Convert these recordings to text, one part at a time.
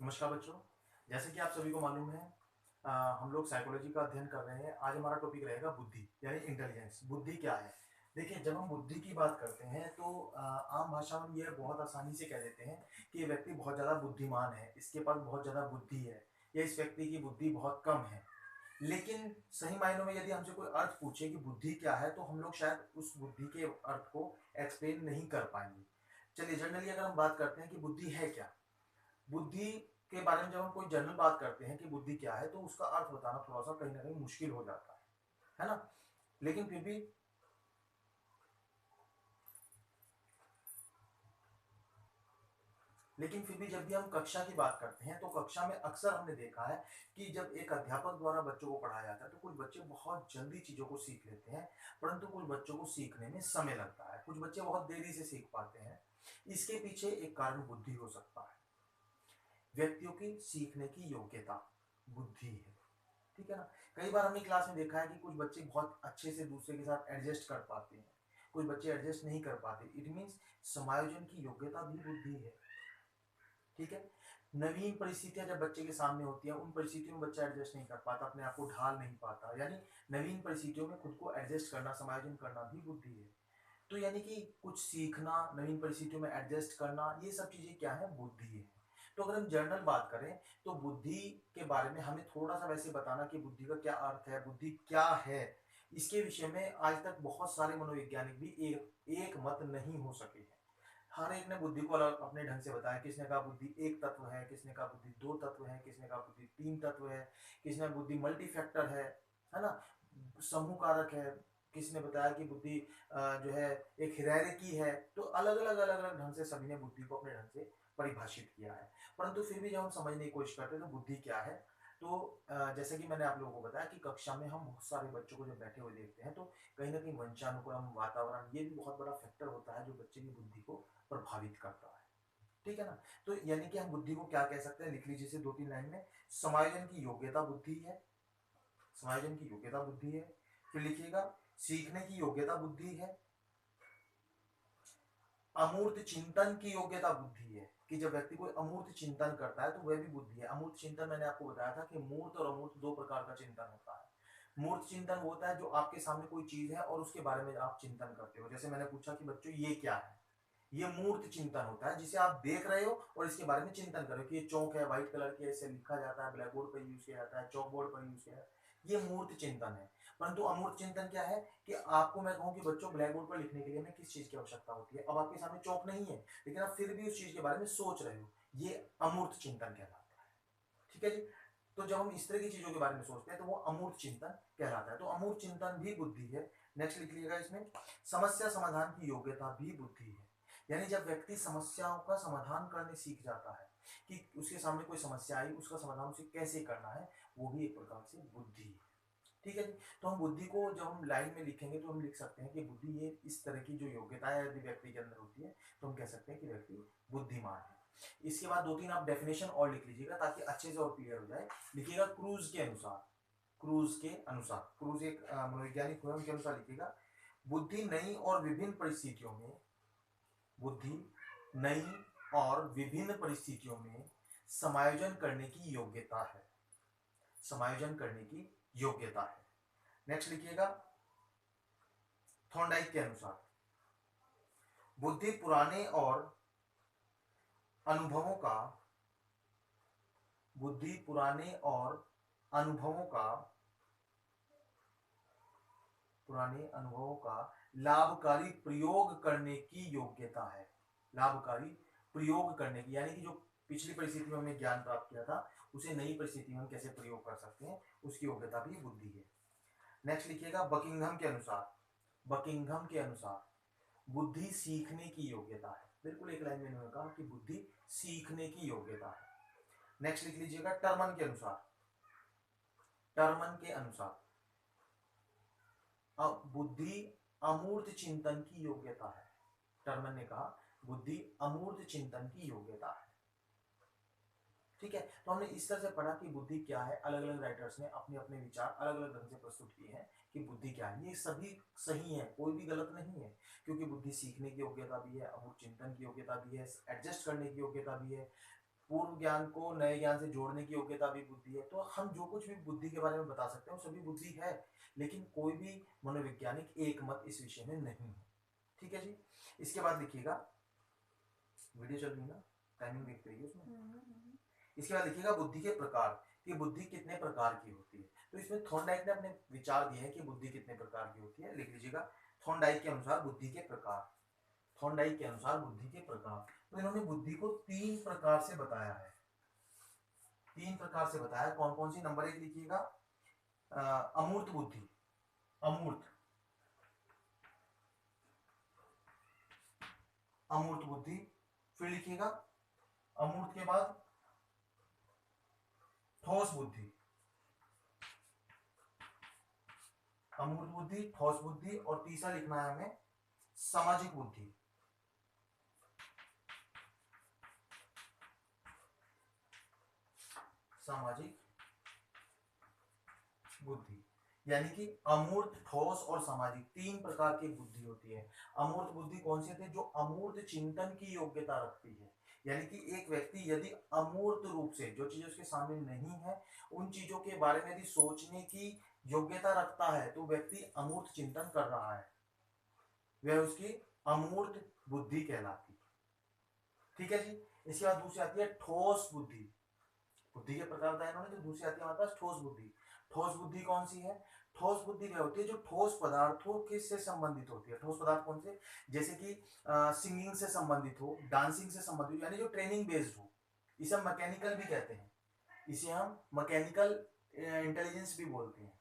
नमस्कार बच्चों। जैसे कि आप सभी को मालूम है, हम लोग साइकोलॉजी का अध्ययन कर रहे हैं। आज हमारा टॉपिक रहेगा बुद्धि यानी इंटेलिजेंस। बुद्धि क्या है? देखिए, जब हम बुद्धि की बात करते हैं तो आम भाषा में ये बहुत आसानी से कह देते हैं कि ये व्यक्ति बहुत ज़्यादा बुद्धिमान है, इसके पास बहुत ज़्यादा बुद्धि है, या इस व्यक्ति की बुद्धि बहुत कम है। लेकिन सही मायनों में यदि हमसे कोई अर्थ पूछे कि बुद्धि क्या है, तो हम लोग शायद उस बुद्धि के अर्थ को एक्सप्लेन नहीं कर पाएंगे। चलिए, जनरली अगर हम बात करते हैं कि बुद्धि है क्या, बुद्धि के बारे में जब हम कोई जनरल बात करते हैं कि बुद्धि क्या है, तो उसका अर्थ बताना थोड़ा सा कहीं ना कहीं मुश्किल हो जाता है ना। लेकिन फिर भी लेकिन फिर भी जब भी हम कक्षा की बात करते हैं तो कक्षा में अक्सर हमने देखा है कि जब एक अध्यापक द्वारा बच्चों को पढ़ाया जाता है तो कुछ बच्चे बहुत जल्दी चीजों को सीख लेते हैं, परंतु कुछ बच्चों को सीखने में समय लगता है, कुछ बच्चे बहुत देरी से सीख पाते हैं। इसके पीछे एक कारण बुद्धि हो सकता है। व्यक्तियों की सीखने की योग्यता बुद्धि है, ठीक है ना। कई बार हमने क्लास में देखा है कि कुछ बच्चे बहुत अच्छे से दूसरे के साथ एडजस्ट कर पाते हैं, कुछ बच्चे एडजस्ट नहीं कर पाते। इट मीन्स समायोजन की योग्यता भी बुद्धि है, ठीक है। नवीन परिस्थितियां जब बच्चे के सामने होती है, उन परिस्थितियों में बच्चा एडजस्ट नहीं कर पाता, अपने आप को ढाल नहीं पाता, यानी नवीन परिस्थितियों में खुद को एडजस्ट करना, समायोजन करना भी बुद्धि है। तो यानी कि कुछ सीखना, नवीन परिस्थितियों में एडजस्ट करना, ये सब चीजें क्या है? बुद्धि है। तो अगर हम जनरल बात करें तो बुद्धि के बारे में हमें थोड़ा सा वैसे बताना कि बुद्धि का क्या अर्थ है, बुद्धि क्या है, इसके विषय में आज तक बहुत सारे मनोवैज्ञानिक भी एक मत नहीं हो सके हैं। हर एक ने बुद्धि को अलग अपने ढंग से बताया। किसने कहा बुद्धि एक तत्व है, किसने कहा बुद्धि दो तत्व है, किसने कहा बुद्धि तीन तत्व है, किसने बुद्धि मल्टी फैक्टर है ना, समूह कारक है। किसी ने बताया कि बुद्धि जो है एक हिरारिकी है। तो अलग अलग ढंग से सभी ने बुद्धि को अपने ढंग से परिभाषित किया है। परंतु फिर भी जब हम समझने की कोशिश करते हैं तो बुद्धि क्या है, तो जैसे कि मैंने आप लोगों को बताया कि कक्षा में हम बहुत सारे बच्चों को जब बैठे हुए देखते हैं तो कहीं ना कहीं वंशानुक्रम, वातावरण, ये भी बहुत बड़ा फैक्टर होता है जो बच्चे की बुद्धि को प्रभावित करता है, ठीक है ना। तो यानी कि हम बुद्धि को क्या कह सकते हैं, लिख लीजिए इसे दो तीन लाइन में। समायोजन की योग्यता बुद्धि है, समायोजन की योग्यता बुद्धि है। फिर लिखिएगा सीखने की योग्यता बुद्धि है। अमूर्त चिंतन की योग्यता बुद्धि है, कि जब व्यक्ति कोई अमूर्त चिंतन करता है तो वह भी बुद्धि है। अमूर्त चिंतन मैंने आपको बताया था कि मूर्त और अमूर्त दो प्रकार का चिंतन होता है। मूर्त चिंतन वो होता है जो आपके सामने कोई चीज है और उसके बारे में आप चिंतन करते हो। जैसे मैंने पूछा कि बच्चों ये क्या है, ये मूर्त चिंतन होता है जिसे आप देख रहे हो और इसके बारे में चिंतन कर रहे हो कि ये चौक है, व्हाइट कलर की, ऐसे लिखा जाता है, ब्लैक बोर्ड पर यूज किया जाता है, चौक बोर्ड पर यूज किया जाता है। ये मूर्त चिंतन है। परंतु अमूर्त चिंतन क्या है कि आपको मैं कहूं कि बच्चों ब्लैक बोर्ड पर लिखने के लिए हमें किस चीज की आवश्यकता होती है। अब आपके सामने चौक नहीं है, लेकिन आप फिर भी उस चीज के बारे में सोच रहे हो, ये अमूर्त चिंतन कहलाता है, ठीक है जी। तो जब हम इस तरह की चीजों के बारे में सोचते हैं तो वो अमूर्त चिंतन कहलाता है। तो अमूर्त चिंतन भी बुद्धि है। नेक्स्ट लिख लीजिएगा इसमें, समस्या समाधान की योग्यता भी बुद्धि है। यानी जब व्यक्ति समस्याओं का समाधान करने सीख जाता है कि उसके सामने कोई समस्या आई, उसका समाधान उसे कैसे करना है, वो भी एक प्रकार से बुद्धि है, ठीक है जी। तो हम बुद्धि को जब हम लाइन में लिखेंगे तो हम लिख सकते हैं कि बुद्धि ये इस तरह की जो योग्यता है यदि व्यक्ति के अंदर होती है तो हम कह सकते हैं कि व्यक्ति बुद्धिमान है। इसके बाद दो तीन आप डेफिनेशन और लिख लीजिएगा ताकि अच्छे से और क्लियर हो जाए। लिखिएगा क्रूज के अनुसार, क्रूज के अनुसार, क्रूज एक मनोवैज्ञानिक हुए, उनके अनुसार लिखिएगा बुद्धि नई और विभिन्न परिस्थितियों में, बुद्धि नई और विभिन्न परिस्थितियों में समायोजन करने की योग्यता है, समायोजन करने की योग्यता है। नेक्स्ट लिखिएगा थॉर्नडाइक के अनुसार बुद्धि पुराने और अनुभवों का, बुद्धि पुराने और अनुभवों का, पुराने अनुभवों का लाभकारी प्रयोग करने की योग्यता है। लाभकारी प्रयोग करने की, यानी कि जो पिछली परिस्थिति में हमने ज्ञान प्राप्त किया था उसे नई परिस्थिति में हम कैसे प्रयोग कर सकते हैं, उसकी योग्यता भी बुद्धि है। नेक्स्ट लिखिएगा बकिंघम के अनुसार, बकिंघम के अनुसार बुद्धि सीखने की योग्यता है। बिल्कुल एक लाइन में इन्होंने कहा कि बुद्धि सीखने की योग्यता है। नेक्स्ट लिख लीजिएगा टर्मन के अनुसार, टर्मन के अनुसार अब बुद्धि अमूर्त चिंतन की योग्यता है। टर्मन ने कहा बुद्धि अमूर्त चिंतन की योग्यता है, ठीक है। तो हमने इस तरह से पढ़ा कि बुद्धि क्या है। अलग अलग राइटर्स ने अपने अपने विचार अलग अलग ढंग से प्रस्तुत किए हैं कि बुद्धि क्या है। ये सभी सही है, कोई भी गलत नहीं है, क्योंकि बुद्धि सीखने की योग्यता भी है, अमूर्त चिंतन की योग्यता भी है, एडजस्ट करने की योग्यता भी है, पूर्व ज्ञान को नए ज्ञान से जोड़ने की योग्यता भी बुद्धि है। तो हम जो कुछ भी बुद्धि के बारे में बता सकते हैं वो सभी बुद्धि है, लेकिन कोई भी मनोवैज्ञानिक एक मत इस विषय में नहीं है। ठीक है जी। इसके बाद लिखिएगा, वीडियो चल रही है ना, टाइमिंग देख रही है उसमें। इसके बाद लिखिएगा बुद्धि के प्रकार, कि बुद्धि कितने प्रकार की होती है। तो इसमें थॉर्नडाइक ने अपने विचार दिए हैं कि बुद्धि कितने प्रकार की होती है। लिख लीजिएगा, थॉर्नडाइक के अनुसार बुद्धि के प्रकार, थॉर्नडाइक के अनुसार बुद्धि के प्रकार। तो इन्होंने बुद्धि को 3 प्रकार से बताया है, 3 प्रकार से बताया। कौन कौन सी? नंबर 1 लिखिएगा, अमूर्त बुद्धि, अमूर्त, अमूर्त बुद्धि। फिर लिखिएगा अमूर्त के बाद ठोस बुद्धि, अमूर्त बुद्धि, ठोस बुद्धि, और तीसरा लिखना है हमें सामाजिक बुद्धि, सामाजिक बुद्धि। यानी कि अमूर्त, ठोस और सामाजिक 3 प्रकार की बुद्धि होती है। अमूर्त बुद्धि कौन सी होती है? जो अमूर्त चिंतन की योग्यता रखती है। यानी कि एक व्यक्ति यदि अमूर्त रूप से जो चीजें उसके सामने नहीं है उन चीजों के बारे में यदि सोचने की योग्यता रखता है तो व्यक्ति अमूर्त चिंतन कर रहा है, वह उसकी अमूर्त बुद्धि कहलाती है। ठीक है जी। इसके बाद दूसरी आती है ठोस बुद्धि, बुद्धि के प्रकार बताए इन्होंने। तो दूसरी आती है हमारे पास ठोस बुद्धि। ठोस बुद्धि कौन सी है? ठोस बुद्धि वह होती है जो ठोस पदार्थों के से संबंधित होती है। ठोस पदार्थ कौन से? जैसे कि सिंगिंग से संबंधित हो, डांसिंग से संबंधित हो, यानी जो ट्रेनिंग बेस्ड हो। इसे हम मैकेनिकल भी कहते हैं, इसे हम मैकेनिकल इंटेलिजेंस भी बोलते हैं।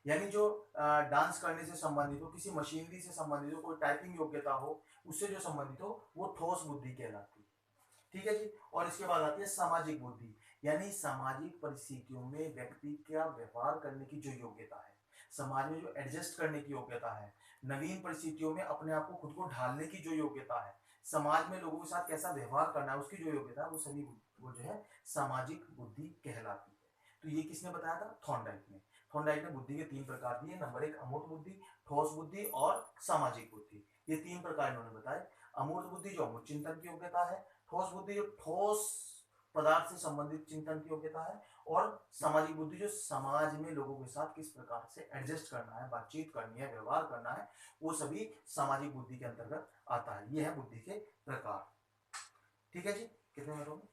यानी जो डांस करने से संबंधित हो, किसी मशीनरी से संबंधित हो, कोई टाइपिंग योग्यता हो, उससे जो संबंधित हो वो ठोस बुद्धि कहलाती है। ठीक है जी। और इसके बाद आती है सामाजिक बुद्धि, यानी सामाजिक परिस्थितियों में व्यक्ति का व्यवहार करने की जो योग्यता है, समाज में जो एडजस्ट करने की योग्यता है, नवीन परिस्थितियों में अपने आप को खुद को ढालने की जो योग्यता है, समाज में लोगों के साथ कैसा व्यवहार करना है उसकी जो योग्यता है, वो सभी वो जो है सामाजिक बुद्धि कहलाती है। तो ये किसने बताया था? थॉर्नडाइक ने। थॉर्नडाइक ने बुद्धि के 3 प्रकार दिए, नंबर 1 अमूर्त बुद्धि, ठोस बुद्धि और सामाजिक बुद्धि। ये 3 प्रकार इन्होंने बताए। अमूर्त बुद्धि जो अमूर्त चिंतन की योग्यता है, ठोस बुद्धि जो ठोस पदार्थ से संबंधित चिंतन की योग्यता है, और सामाजिक बुद्धि जो समाज में लोगों के साथ किस प्रकार से एडजस्ट करना है, बातचीत करनी है, व्यवहार करना है, वो सभी सामाजिक बुद्धि के अंतर्गत आता है। ये है बुद्धि के प्रकार। ठीक है जी। कितने मिनट हो गए?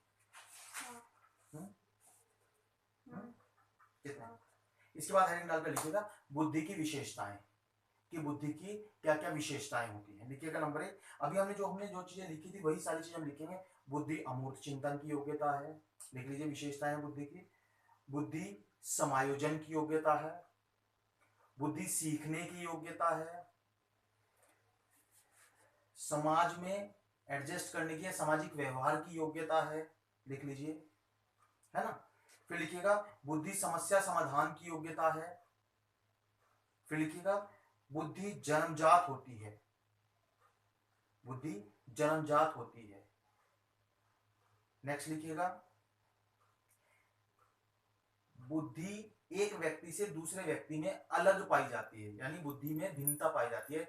कितने? इसके बाद हेडिंग डालकर लिखिएगा बुद्धि की विशेषताएं, कि बुद्धि की क्या क्या विशेषताएं होती हैं। लिखिएगा नंबर 1। अभी हमने जो चीजें लिखी थी वही सारी चीजें हम लिखेंगे। बुद्धि अमूर्त चिंतन की योग्यता है, लिख लीजिए विशेषताएं बुद्धि की। बुद्धि समायोजन की योग्यता है, बुद्धि सीखने की योग्यता है, समाज में एडजस्ट करने की, सामाजिक व्यवहार की योग्यता है, लिख लीजिए, है ना। फिर लिखिएगा बुद्धि समस्या समाधान की योग्यता है। फिर लिखिएगा बुद्धि जन्मजात होती है, बुद्धि जन्मजात होती है। नेक्स्ट लिखिएगा बुद्धि एक व्यक्ति से दूसरे व्यक्ति में अलग पाई जाती है, यानी बुद्धि में भिन्नता पाई जाती है।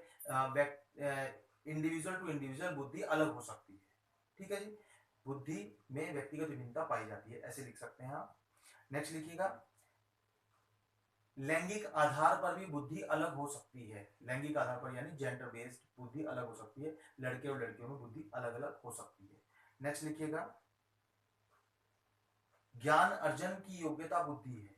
इंडिविजुअल टू इंडिविजुअल बुद्धि अलग हो सकती है। ठीक है जी। बुद्धि में व्यक्तिगत भिन्नता पाई जाती है, ऐसे लिख सकते हैं आप। नेक्स्ट लिखिएगा लैंगिक आधार पर भी बुद्धि अलग हो सकती है। लैंगिक आधार पर यानी जेंडर बेस्ड बुद्धि अलग हो सकती है, लड़के और लड़कियों में बुद्धि अलग अलग हो सकती है। नेक्स्ट लिखिएगा ज्ञान अर्जन की योग्यता बुद्धि है।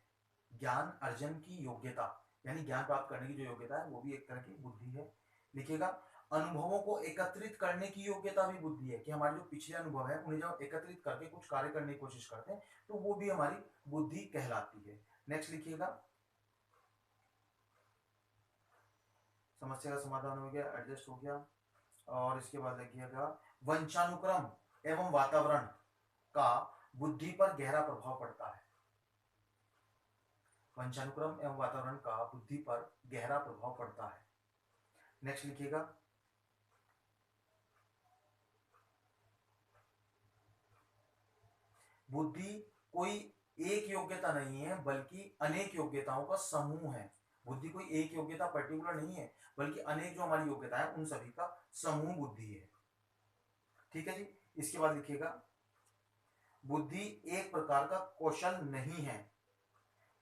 ज्ञान अर्जन की योग्यता यानी ज्ञान प्राप्त करने की जो योग्यता है वो भी एक तरह की बुद्धि है। लिखिएगा अनुभवों को एकत्रित करने की योग्यता भी बुद्धि है, कि हमारे जो पिछले अनुभव है उन्हें जब एकत्रित करके कुछ कार्य करने की कोशिश करते हैं तो वो भी हमारी बुद्धि कहलाती है। नेक्स्ट लिखिएगा समस्या का समाधान हो गया, एडजस्ट हो गया। और इसके बाद लिखिएगा वंशानुक्रम एवं वातावरण का बुद्धि पर गहरा प्रभाव पड़ता है। वंशानुक्रम एवं वातावरण का बुद्धि पर गहरा प्रभाव पड़ता है। नेक्स्ट लिखिएगा बुद्धि कोई एक योग्यता नहीं है बल्कि अनेक योग्यताओं का समूह है। बुद्धि कोई एक योग्यता पर्टिकुलर नहीं है बल्कि अनेक जो हमारी योग्यता है उन सभी का समूह बुद्धि है। ठीक है जी। इसके बाद लिखिएगा बुद्धि एक प्रकार का कौशल नहीं है।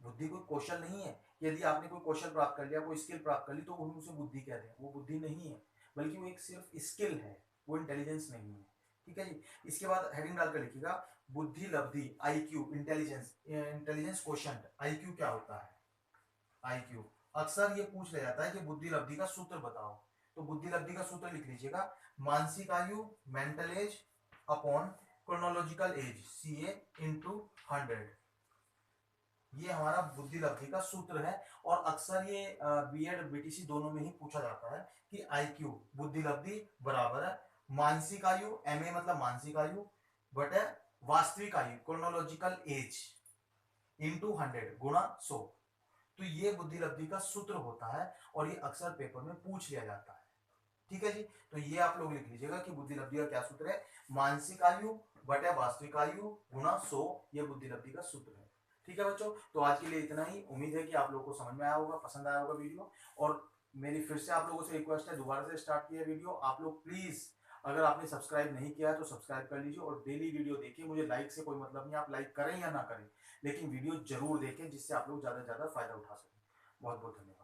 बुद्धि कोई कौशल नहीं है। यदि आपने कोई कौशल प्राप्त कर लिया, कोई स्किल प्राप्त कर ली, तो हम उसे बुद्धि कहते हैं। वो बुद्धि नहीं है, बल्कि वो एक सिर्फ स्किल है, वो इंटेलिजेंस नहीं है। ठीक है जी। इसके बाद हेडिंग डालकर लिखिएगा बुद्धि लब्धि, IQ, intelligence, intelligence quotient. IQ क्या होता है? आईक्यू अक्सर ये पूछ लिया जाता है कि बुद्धि लब्धि का सूत्र बताओ। तो बुद्धि लब्धि का सूत्र लिख लीजिएगा, मानसिक आयु, mental age upon chronological age, C A into 100। ये हमारा बुद्धि लब्धि का सूत्र है। और अक्सर ये बीएड बीटीसी दोनों में ही पूछा जाता है कि आईक्यू बुद्धि लब्धि बराबर है मानसिक आयु, एमए मतलब मानसिक आयु, बटे वास्तविक आयु क्रोनोलॉजिकल एज इंटू 100 गुणा 100। तो ये बुद्धि लब्धि का सूत्र होता है और ये अक्सर पेपर में पूछ लिया जाता है। ठीक है जी। तो ये आप लोग लिख लीजिएगा कि बुद्धि लब्धि का क्या सूत्र है, मानसिक आयु बटे वास्तविक आयु गुणा 100, ये बुद्धि लब्धि का सूत्र है। ठीक है बच्चों, तो आज के लिए इतना ही। उम्मीद है कि आप लोगों को समझ में आया होगा, पसंद आया होगा वीडियो। और मेरी फिर से आप लोगों से रिक्वेस्ट है, दोबारा से स्टार्ट किया वीडियो। आप लोग प्लीज, अगर आपने सब्सक्राइब नहीं किया है तो सब्सक्राइब कर लीजिए और डेली वीडियो देखिए। मुझे लाइक से कोई मतलब नहीं, आप लाइक करें या ना करें, लेकिन वीडियो जरूर देखें, जिससे आप लोग ज्यादा से ज्यादा फायदा उठा सकें। बहुत बहुत धन्यवाद।